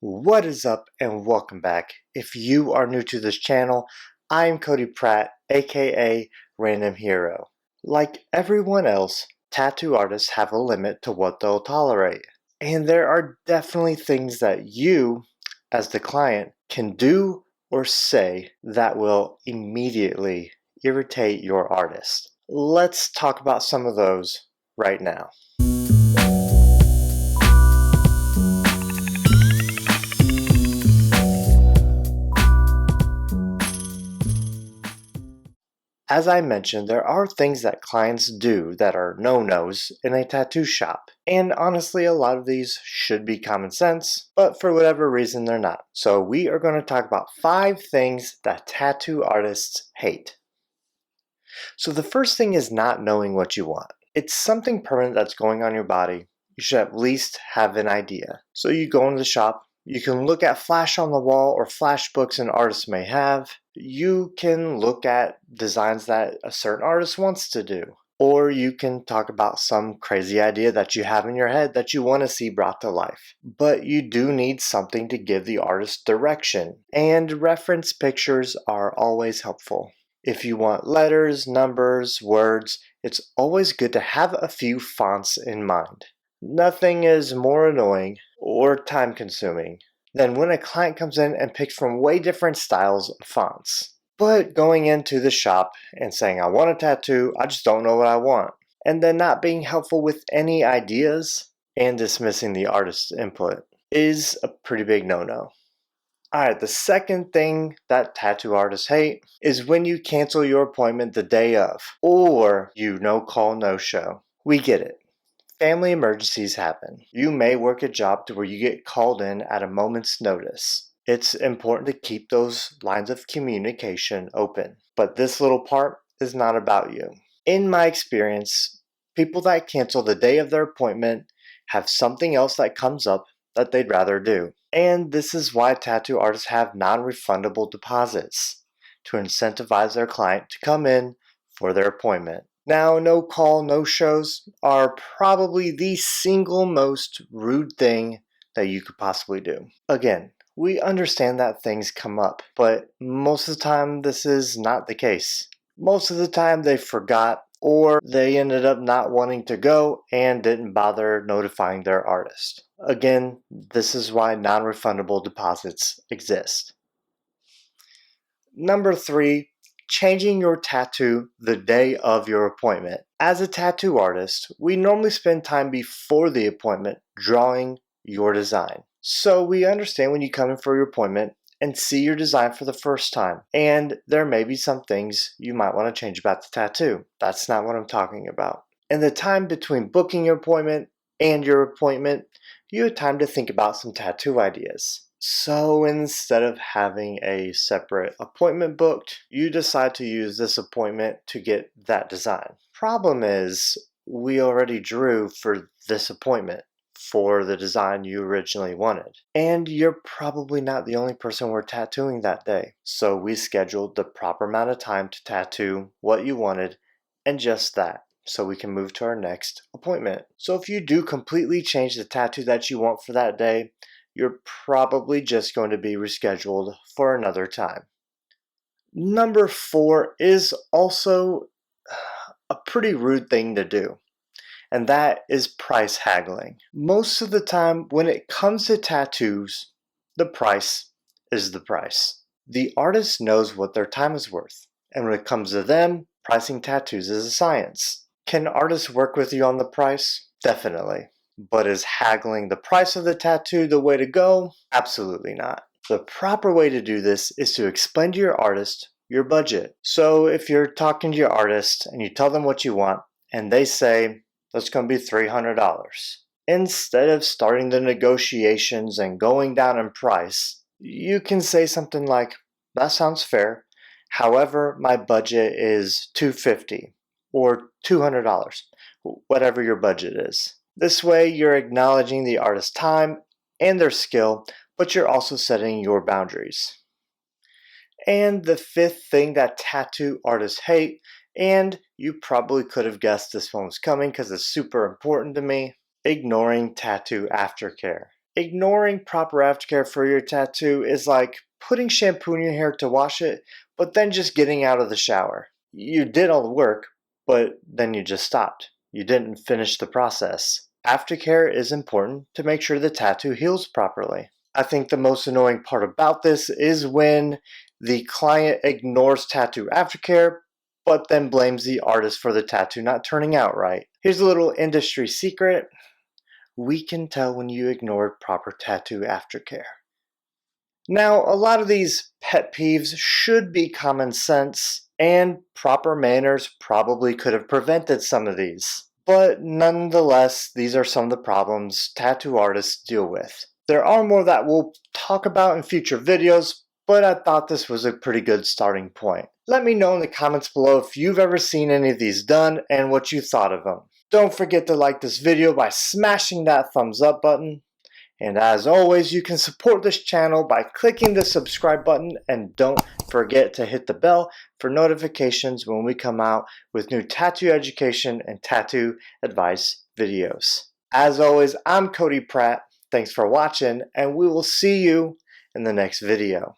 What is up and welcome back. If you are new to this channel, I am Cody Pratt, aka Random Hero. Like everyone else, tattoo artists have a limit to what they'll tolerate. And there are definitely things that you, as the client, can do or say that will immediately irritate your artist. Let's talk about some of those right now. As I mentioned, there are things that clients do that are no-nos in a tattoo shop. And honestly, a lot of these should be common sense, but for whatever reason they're not. So we are going to talk about 5 things that tattoo artists hate. So the first thing is not knowing what you want. It's something permanent that's going on your body. You should at least have an idea. So you go into the shop, you can look at flash on the wall or flash books an artist may have. You can look at designs that a certain artist wants to do. Or you can talk about some crazy idea that you have in your head that you want to see brought to life. But you do need something to give the artist direction. And reference pictures are always helpful. If you want letters, numbers, words, it's always good to have a few fonts in mind. Nothing is more annoying or time-consuming than when a client comes in and picks from way different styles of fonts. But going into the shop and saying, I want a tattoo, I just don't know what I want, and then not being helpful with any ideas and dismissing the artist's input is a pretty big no-no. Alright, the second thing that tattoo artists hate is when you cancel your appointment the day of, or you no-call, no-show. We get it. Family emergencies happen. You may work a job to where you get called in at a moment's notice. It's important to keep those lines of communication open. But this little part is not about you. In my experience, people that cancel the day of their appointment have something else that comes up that they'd rather do. And this is why tattoo artists have non-refundable deposits to incentivize their client to come in for their appointment. Now, no call, no shows are probably the single most rude thing that you could possibly do. Again, we understand that things come up, but most of the time this is not the case. Most of the time they forgot or they ended up not wanting to go and didn't bother notifying their artist. Again, this is why non-refundable deposits exist. Number 3, changing your tattoo the day of your appointment. As a tattoo artist, we normally spend time before the appointment drawing your design. So we understand when you come in for your appointment and see your design for the first time, and there may be some things you might want to change about the tattoo. That's not what I'm talking about. In the time between booking your appointment and your appointment, you have time to think about some tattoo ideas. So instead of having a separate appointment booked, you decide to use this appointment to get that design. Problem is, we already drew for this appointment for the design you originally wanted. And you're probably not the only person we're tattooing that day. So we scheduled the proper amount of time to tattoo what you wanted and just that, so we can move to our next appointment. So if you do completely change the tattoo that you want for that day, you're probably just going to be rescheduled for another time. Number 4 is also a pretty rude thing to do, and that is price haggling. Most of the time when it comes to tattoos, the price is the price. The artist knows what their time is worth, and when it comes to them, pricing tattoos is a science. Can artists work with you on the price? Definitely. But is haggling the price of the tattoo the way to go? Absolutely not. The proper way to do this is to explain to your artist your budget. So if you're talking to your artist and you tell them what you want and they say, that's going to be $300. Instead of starting the negotiations and going down in price, you can say something like, that sounds fair. However, my budget is $250 or $200, whatever your budget is. This way, you're acknowledging the artist's time and their skill, but you're also setting your boundaries. And the 5th thing that tattoo artists hate, and you probably could have guessed this one was coming because it's super important to me, ignoring tattoo aftercare. Ignoring proper aftercare for your tattoo is like putting shampoo in your hair to wash it, but then just getting out of the shower. You did all the work, but then you just stopped. You didn't finish the process. Aftercare is important to make sure the tattoo heals properly. I think the most annoying part about this is when the client ignores tattoo aftercare, but then blames the artist for the tattoo not turning out right. Here's a little industry secret. We can tell when you ignored proper tattoo aftercare. Now, a lot of these pet peeves should be common sense, and proper manners probably could have prevented some of these. But nonetheless, these are some of the problems tattoo artists deal with. There are more that we'll talk about in future videos, but I thought this was a pretty good starting point. Let me know in the comments below if you've ever seen any of these done and what you thought of them. Don't forget to like this video by smashing that thumbs up button. And as always, you can support this channel by clicking the subscribe button, and don't forget to hit the bell for notifications when we come out with new tattoo education and tattoo advice videos. As always, I'm Cody Pratt. Thanks for watching, and we will see you in the next video.